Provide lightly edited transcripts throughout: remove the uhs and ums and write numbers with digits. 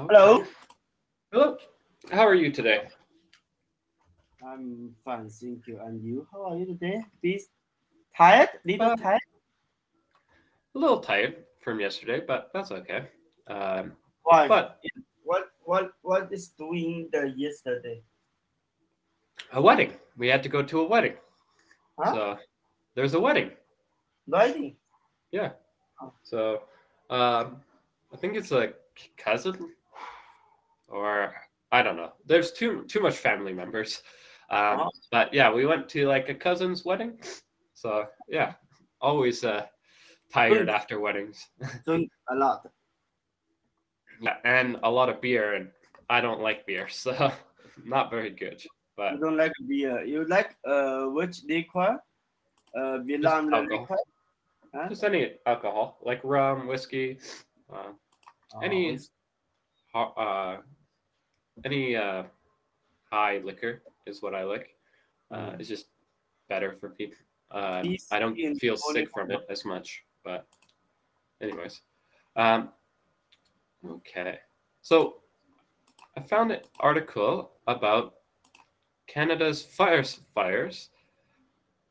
Okay. Hello. Hello. How are you today? I'm fine, thank you. And you? How are you today? Please. Tired? Little tired? A little tired from yesterday, but that's okay. Why? But What is doing the yesterday? a wedding. We had to go to a wedding. Huh? So there's a wedding. Riding. Yeah. Oh. So I think it's a cousin, or I don't know. There's too much family members. But yeah, we went to like a cousin's wedding. So yeah, always tired after weddings. Drink a lot. Yeah, and a lot of beer, and I don't like beer, so not very good. But You don't like beer. You like which liquor? Vietnam alcohol. liquor? Huh? Just any alcohol, like rum, whiskey, any high liquor is what I like. It's just better for people. I don't feel sick from it as much, but anyways. Okay, so I found an article about Canada's fires,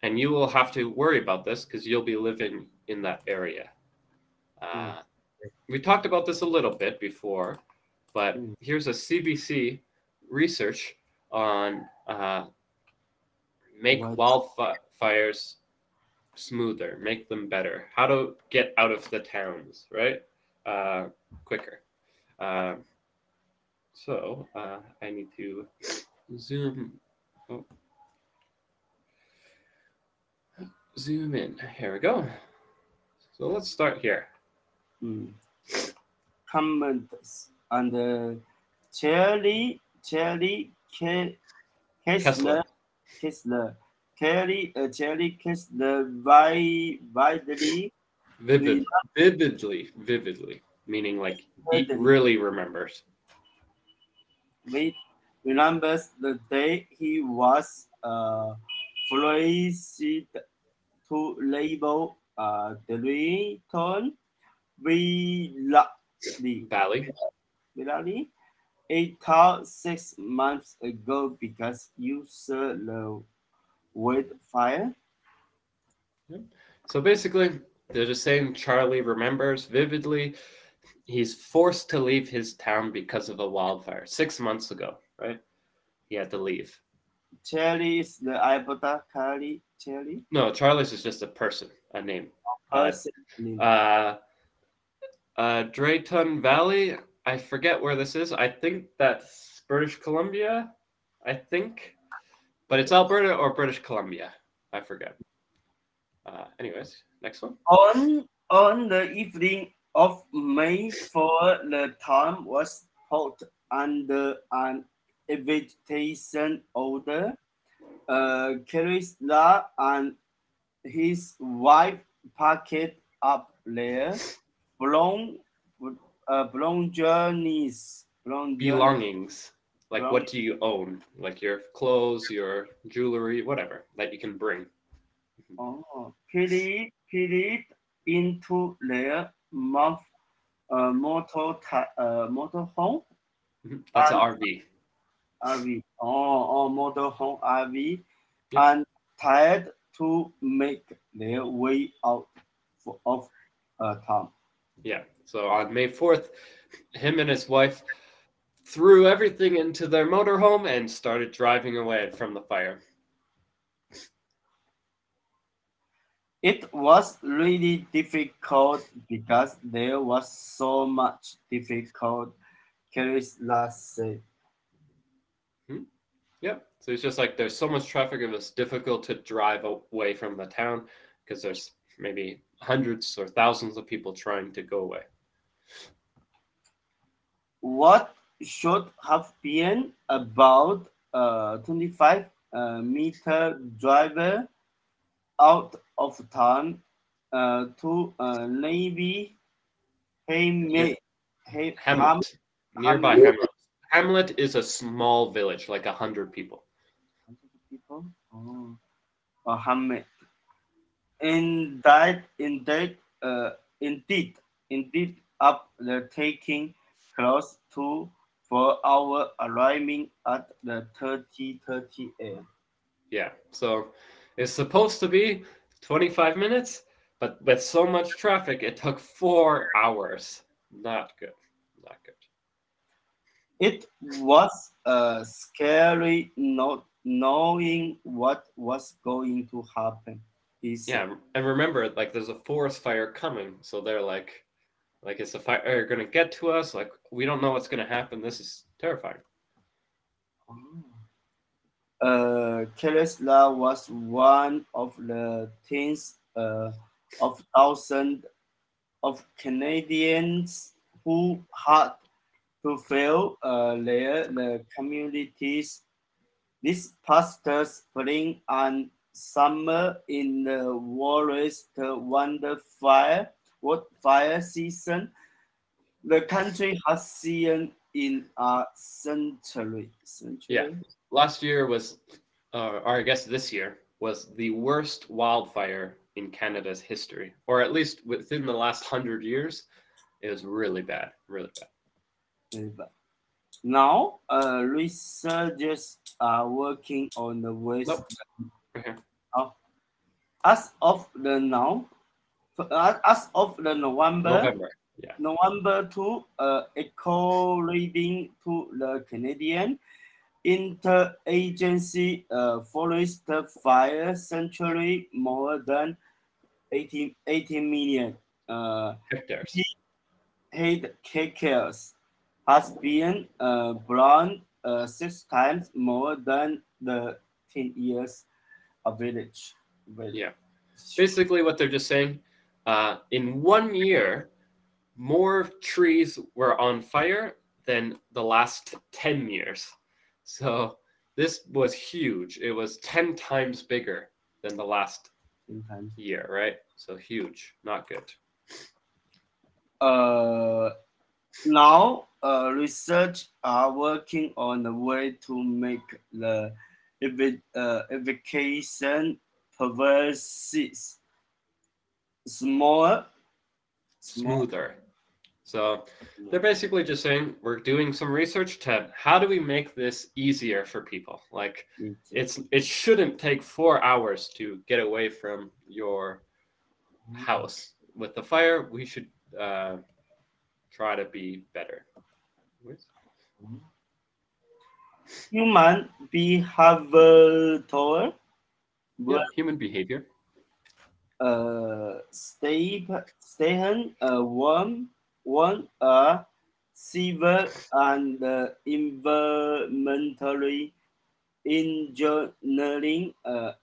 and you will have to worry about this because you'll be living in that area. We talked about this a little bit before, but here's a CBC research on make wildfires smoother, make them better, how to get out of the towns, right? Quicker. So I need to zoom in. Here we go. So let's start here. Comments on Charlie Kessler. Charlie Kessler vividly, meaning like he really remembers. Remembers the day he was forced to label Drayton Valley 6 months ago because you saw the wildfire. So basically, they're just saying Charlie remembers vividly. He's forced to leave his town because of a wildfire 6 months ago, right? He had to leave. Charlie is the iPod Charlie. No, Charlie's is just a person, a name. Drayton Valley, I forget where this is. I think that's British Columbia, but it's Alberta or British Columbia. I forget. Anyways, next one. On the evening of May 4, the town was put under an evacuation order. Kessler and his wife packed up their belongings. Like what do you own? Like your clothes, your jewelry, whatever that you can bring. Put it into their motorhome. That's an RV. Motorhome RV, and tried to make their way out of town. Yeah. So on May 4th, him and his wife threw everything into their motorhome and started driving away from the fire. It was really difficult because there was so much difficult, Kessler said. Yep. So it's just like there's so much traffic, it was difficult to drive away from the town because there's maybe hundreds or thousands of people trying to go away. What should have been about 25-meter drive out of town to Navy Hamlet. Nearby Hamlet. Hamlet is a small village, like 100 people. 100 people? Hamlet. Indeed, up the taking close to 4 hours, arriving at the 30:30 a.m. Yeah, so it's supposed to be 25 minutes, but with so much traffic, it took 4 hours. Not good. Not good. It was scary not knowing what was going to happen. He said. Yeah, and remember, like, there's a forest fire coming, so they're like, is the fire going to get to us? Like, we don't know what's going to happen. This is terrifying. Kelesla was one of the tens of thousands of Canadians who had to flee their communities this past spring and summer in the worst wildfire season the country has seen in a century. Yeah, last year was, or I guess this year, was the worst wildfire in Canada's history, or at least within the last 100 years. It was really bad, really bad. Really bad. Now, researchers are working on the ways. Nope. Okay. As of the November. Yeah. November 2, according to the Canadian Interagency Forest Fire Sanctuary, more than 18 million hectares has been burned 6 times more than the 10 years average. Yeah. Basically, what they're just saying, in 1 year, more trees were on fire than the last 10 years. So this was huge. It was 10 times bigger than the last year, right? So huge, not good. Now, research are working on the way to make the evacuation process smoother. So they're basically just saying we're doing some research to how do we make this easier for people? Like it shouldn't take 4 hours to get away from your house. With the fire, we should try to be better. Human behavior. Yeah, human behavior. Stay one civil and environmentally engineering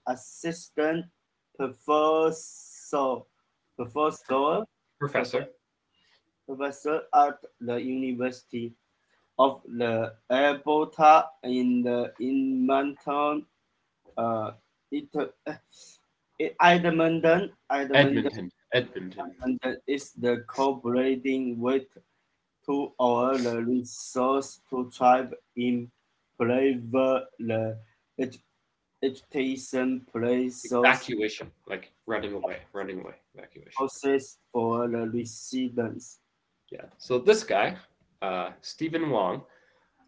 assistant professor at the University of the Alberta in Edmonton. Edmonton is the cooperating with to all the resource to try improve the education evacuation, like running away, evacuation process for the residents. Yeah. So this guy, Stephen Wong,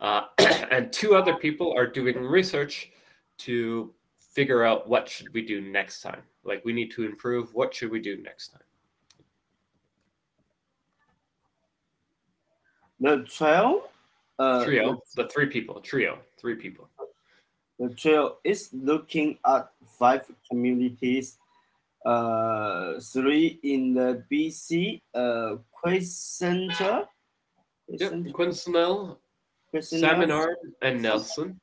and 2 other people are doing research to figure out what should we do next time. Like we need to improve. What should we do next time? The trio. The 3 people. Trio. 3 people. The trio is looking at 5 communities. 3 in the BC, Quesnel, Salmonard, and Nelson.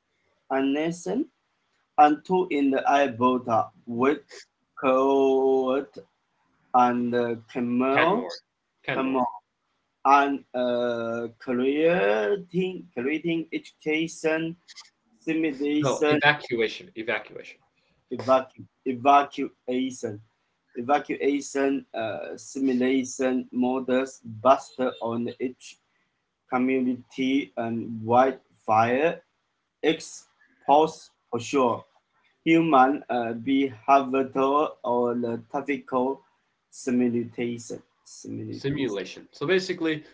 And 2 in the Alberta with Coat and Canmore. And creating education simulation. Evacuation simulation models based on each community and wildfire exposed for sure. Human behavioral or the typical simulation. So basically,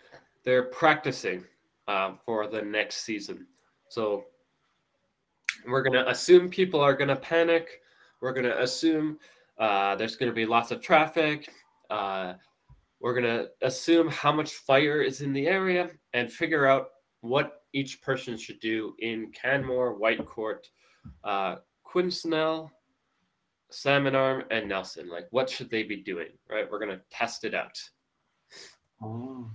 they're practicing for the next season. So we're going to assume people are going to panic. We're going to assume there's going to be lots of traffic. We're going to assume how much fire is in the area and figure out what each person should do in Canmore, Whitecourt, Quinsnell, Salmon Arm, and Nelson. Like, what should they be doing, right? We're going to test it out. Oh.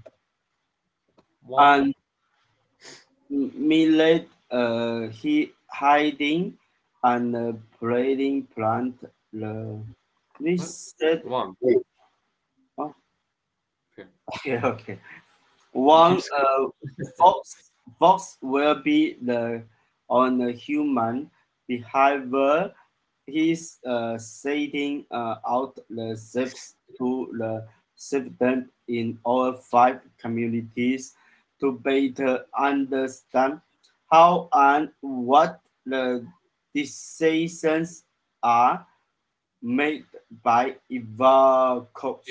And millet, he hiding and breeding plant. This said. One. Oh. Okay. Okay. One fox will be on the human behavior. He's setting out the steps to the citizens in all 5 communities to better understand how and what the decisions are made by evacuees.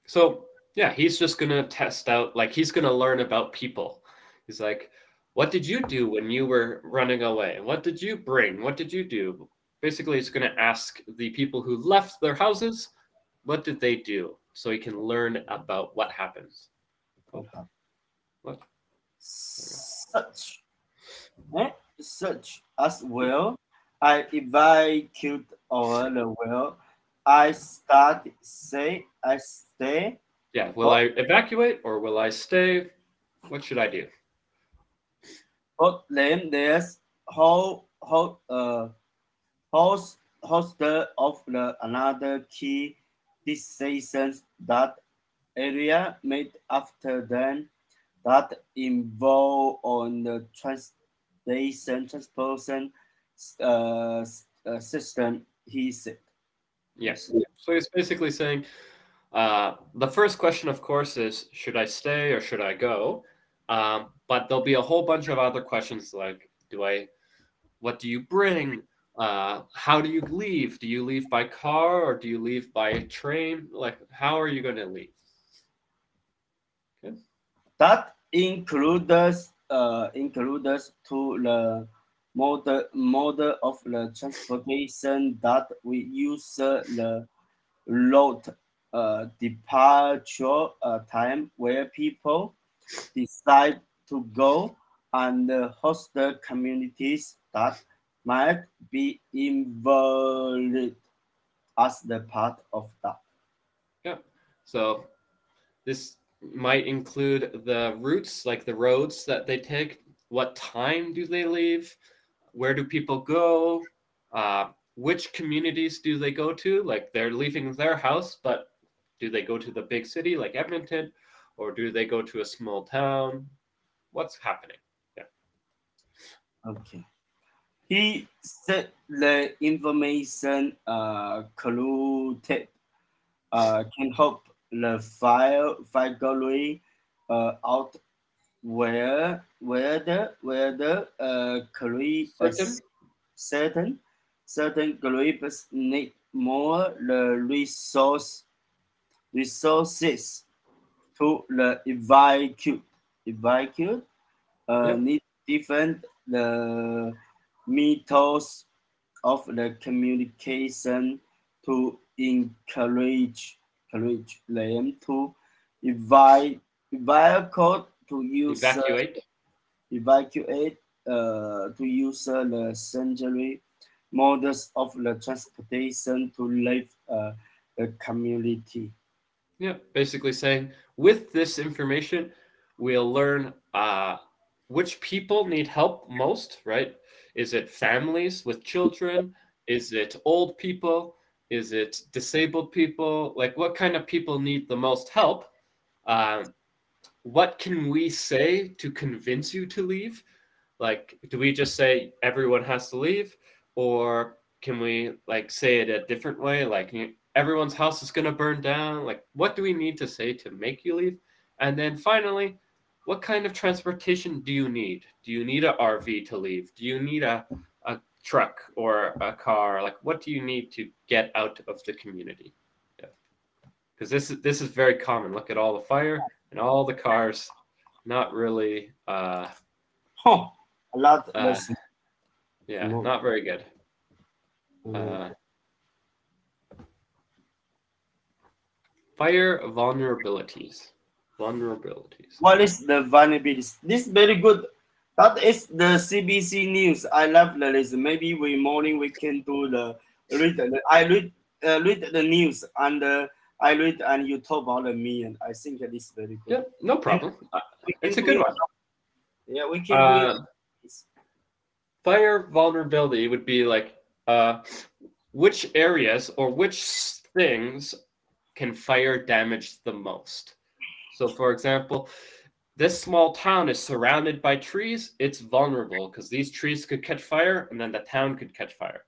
So yeah, he's just gonna test out, like he's gonna learn about people. He's like, what did you do when you were running away? What did you bring? What did you do? Basically, he's gonna ask the people who left their houses, what did they do? So he can learn about what happens. What? Such as well. I evacuate over the well. I stay. Yeah, will I evacuate or will I stay? What should I do? But then there's host of another key decisions that area made after then that involve on the transportation system, he said. Yes. So he's basically saying the first question, of course, is should I stay or should I go? But there'll be a whole bunch of other questions like what do you bring? How do you leave? Do you leave by car or do you leave by train? Like, how are you going to leave? Okay. That includes to the model of the transportation that we use the road departure time where people decide to go and host the communities that might be involved as the part of that. Yeah. So this might include the routes, like the roads that they take. What time do they leave? Where do people go? Which communities do they go to? Like they're leaving their house, but do they go to the big city like Edmonton? Or do they go to a small town? What's happening? Yeah. Okay. He said the information collected can help the figure out where the certain groups need more the resources to the evacuate need different the methods of the communication to encourage them to evacuate to use evacuate to use the century models of the transportation to leave the community. Yeah, basically saying with this information, we'll learn which people need help most, right? Is it families with children? Is it old people? Is it disabled people? Like what kind of people need the most help? What can we say to convince you to leave? Like, do we just say everyone has to leave? Or can we like say it a different way? Like everyone's house is going to burn down. Like, what do we need to say to make you leave? And then finally, what kind of transportation do you need? Do you need an RV to leave? Do you need a truck or a car? Like, what do you need to get out of the community? Yeah. Because this is very common. Look at all the fire. and all the cars not really a lot less. yeah, not very good. Fire vulnerabilities. What is the vulnerabilities? This is very good. That is the CBC news. I love the list. Maybe morning we can do the read. I read the news and I read and you talk about me, and I think that is very good. Yeah, no problem. It's a good one. Yeah, we can do it. Fire vulnerability would be like which areas or which things can fire damage the most. So for example, this small town is surrounded by trees. It's vulnerable because these trees could catch fire and then the town could catch fire.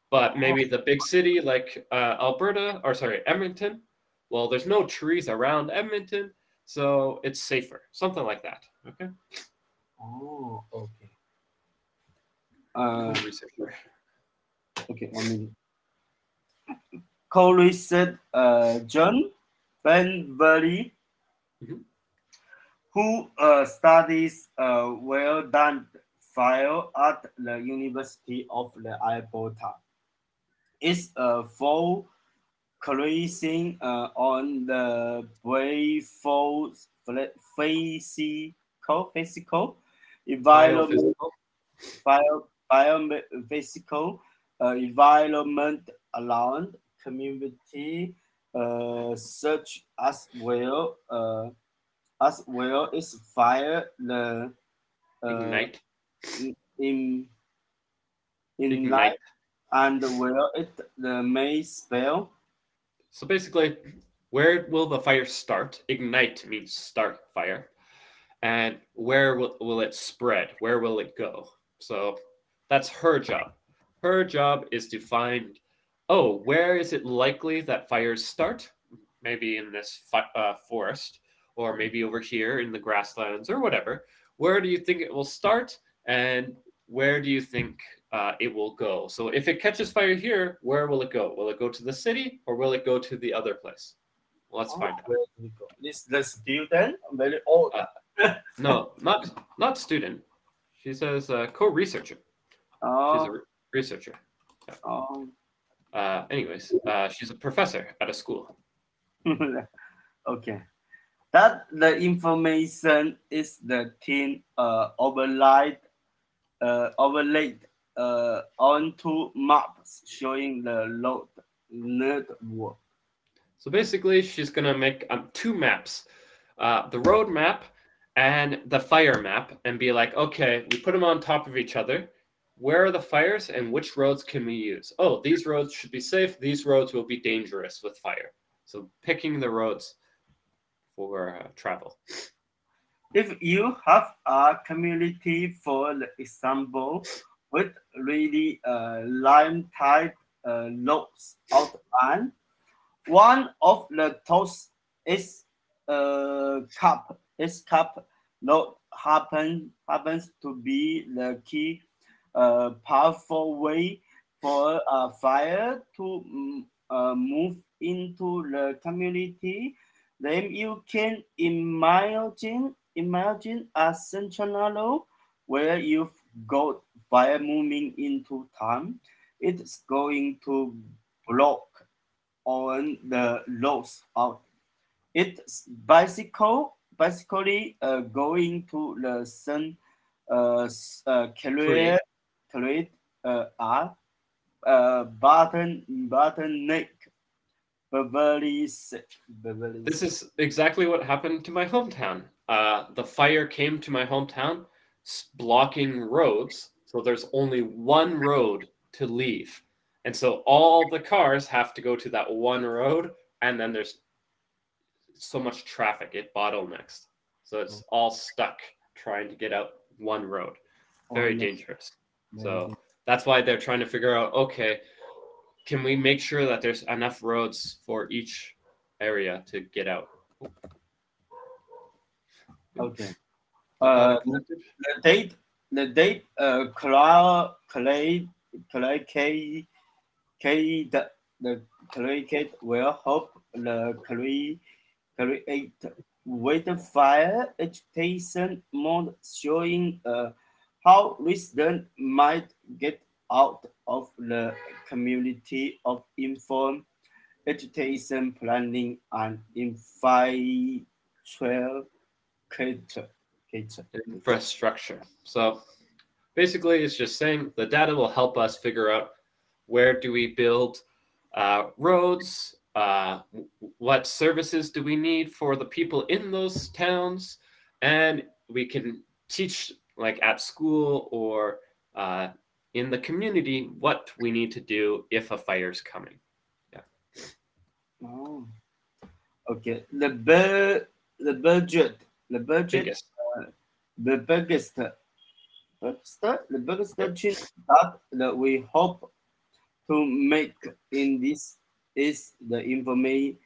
But maybe the big city like Edmonton, well, there's no trees around Edmonton, so it's safer. Something like that. Okay. Oh, okay. Researcher. Okay, 1 minute. Corey said, John Benbury, who studies well done fire at the University of Alberta, is focusing on the physical environment around community, such as well is fire the Ignite. Ignite and where it may spell. So basically, where will the fire start? Ignite means start fire. And where will it spread? Where will it go? So that's her job. Her job is to find, where is it likely that fires start? Maybe in this forest, or maybe over here in the grasslands or whatever. Where do you think it will start? And where do you think it will go? So if it catches fire here, where will it go? Will it go to the city or will it go to the other place? Well, let's find out. This the student, very old. No, not student. She says co-researcher. She's a researcher. Yeah. Anyways, she's a professor at a school. Okay. That the information is the team overlaid onto maps showing the road network. So basically, she's gonna make 2 maps, the road map and the fire map, and be like, okay, we put them on top of each other. Where are the fires and which roads can we use? Oh, these roads should be safe. These roads will be dangerous with fire. So picking the roads for travel. If you have a community, for example, with really lime-type roads outline, one of the toast is cup road happens to be the key powerful way for a fire to move into the community. Then you can imagine a scenario where you've got fire moving into town. It's going to block on the roads out. It's basically going to the sun create bottleneck. This is exactly what happened to my hometown. The fire came to my hometown, blocking roads. So there's only one road to leave. And so all the cars have to go to that one road. And then there's so much traffic, it bottlenecks. So it's all stuck trying to get out one road. Very dangerous. So that's why they're trying to figure out, okay, can we make sure that there's enough roads for each area to get out? Okay. The date will help the create with the fire education mode showing how residents might get out of the community of informed education planning and infrastructure. So basically, it's just saying the data will help us figure out where do we build roads, what services do we need for the people in those towns, and we can teach like at school or in the community what we need to do if a fire is coming. Yeah. Oh, okay. The budget, Biggest. the biggest change that we hope to make in this is the informing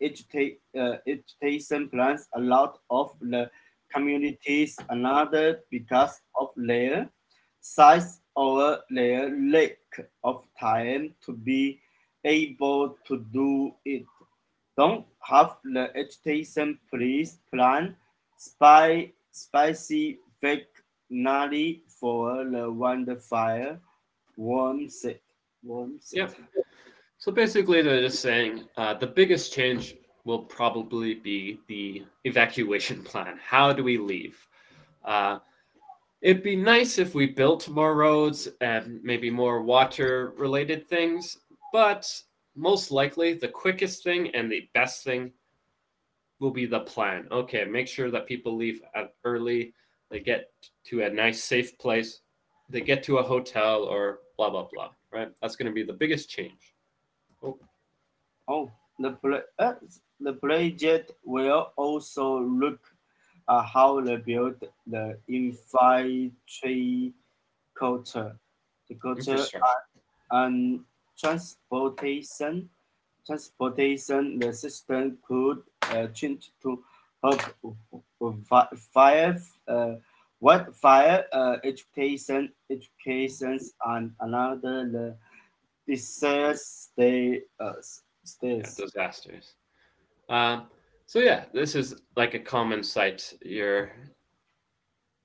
education plans a lot of the communities another because of their size or their lack of time to be able to do it. Don't have the education please plan specific for the wildfire warms it. Yeah. So basically, they're just saying the biggest change will probably be the evacuation plan. How do we leave? It'd be nice if we built more roads and maybe more water-related things, but most likely the quickest thing and the best thing will be the plan. Okay, make sure that people leave early, they get to a nice, safe place, they get to a hotel or blah, blah, blah, right? That's going to be the biggest change. The project will also look at how they build the infantry culture, and transportation. The system could change to help wildfire educations and another the disasters. So yeah, this is like a common sight.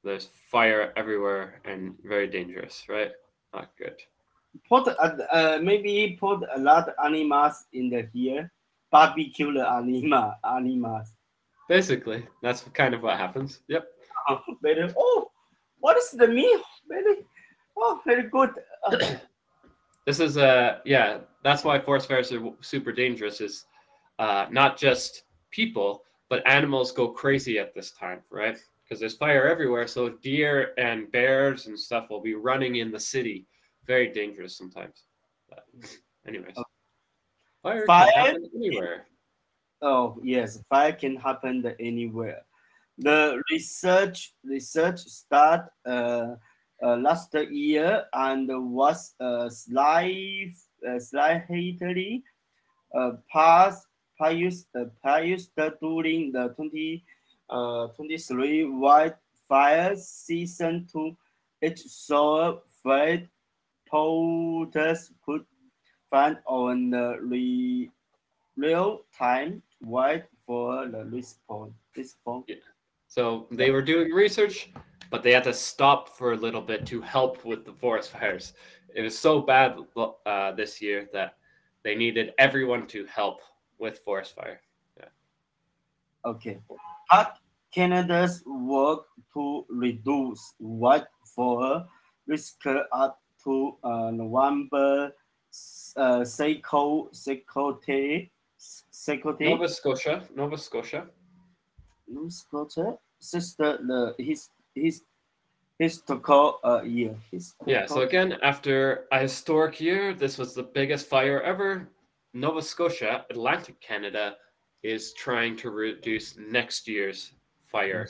There's fire everywhere and very dangerous, right? Not good. Maybe put a lot of animals in the here, barbecue the animals. Basically, that's kind of what happens. Yep. Oh, what is the meal, baby? Oh, very good. This is yeah. That's why forest fires are super dangerous. Is not just people, but animals go crazy at this time, right? Because there's fire everywhere. So deer and bears and stuff will be running in the city. Very dangerous sometimes. But anyways, fire can happen anywhere. Oh yes, fire can happen anywhere. The research started last year and was slightly passed during the 2023 wildfire season to each so freight porters could find on the real-time wait for the response. Yeah. So they were doing research, but they had to stop for a little bit to help with the forest fires. It was so bad this year that they needed everyone to help with forest fire. Yeah. Okay. But Canada's work to reduce wildfire risk up to November Nova Scotia. Sister, his historical year. Yeah, so again, after a historic year, this was the biggest fire ever. Nova Scotia, Atlantic Canada, is trying to reduce next year's fire.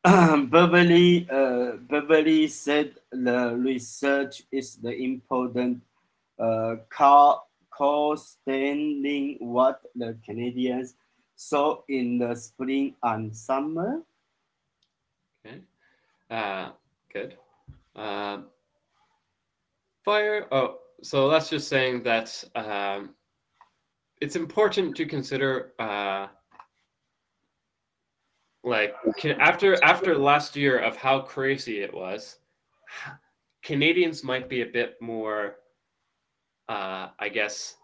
Beverly said the research is the important co-standing what the Canadians saw in the spring and summer. Okay, good. Fire. Oh, so that's just saying that it's important to consider like after last year of how crazy it was, Canadians might be a bit more I guess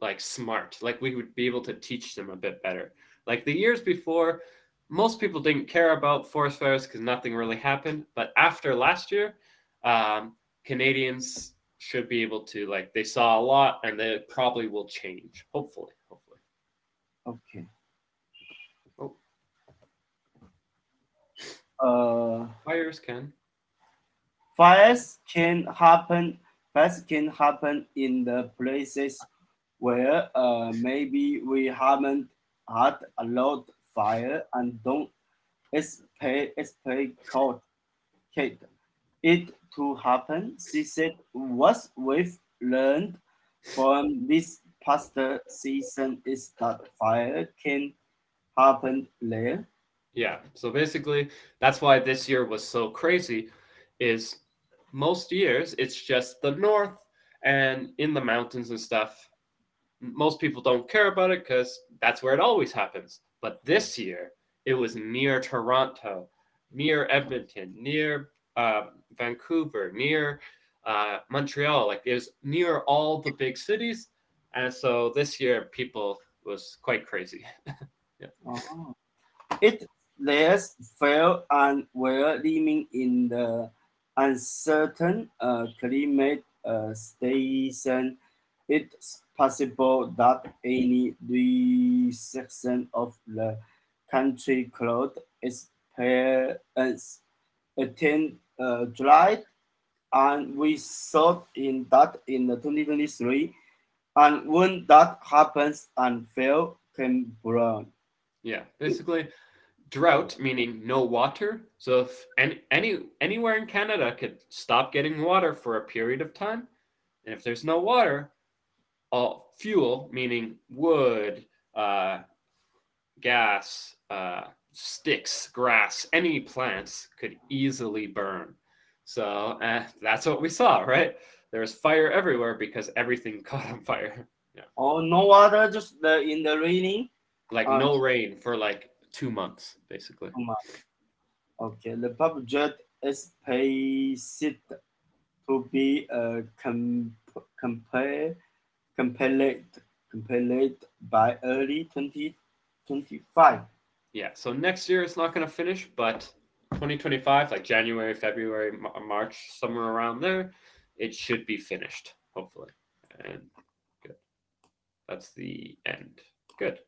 like smart. Like we would be able to teach them a bit better. Like the years before, most people didn't care about forest fires because nothing really happened. But after last year, Canadians should be able to, like, they saw a lot and they probably will change. Hopefully. Okay. Fires can. Fires can happen in the places where maybe we haven't had a lot of fire and don't expect it to happen. She said what we've learned from this past season is that fire can happen there. Yeah. So basically, that's why this year was so crazy, is most years it's just the north and in the mountains and stuff. Most people don't care about it because that's where it always happens. But this year, it was near Toronto, near Edmonton, near Vancouver, near Montreal. Like it was near all the big cities. And so this year, people was quite crazy. Yeah. Oh. It less fell and were living in the uncertain climate station. It's possible that any section of the country could experience dry, and we saw in that in the 2023. And when that happens and fail can burn. Yeah, basically drought meaning no water. So if anywhere in Canada could stop getting water for a period of time, and if there's no water, all fuel meaning wood, gas, sticks, grass, any plants could easily burn. So that's what we saw, right? There was fire everywhere because everything caught on fire. Yeah. Oh, no water, just in the raining. Like no rain for like 2 months, basically. Okay, the budget is paced to be completed by early 2025. Yeah, so next year it's not going to finish, but 2025, like January, February, March, somewhere around there, it should be finished, hopefully. And good. That's the end. Good.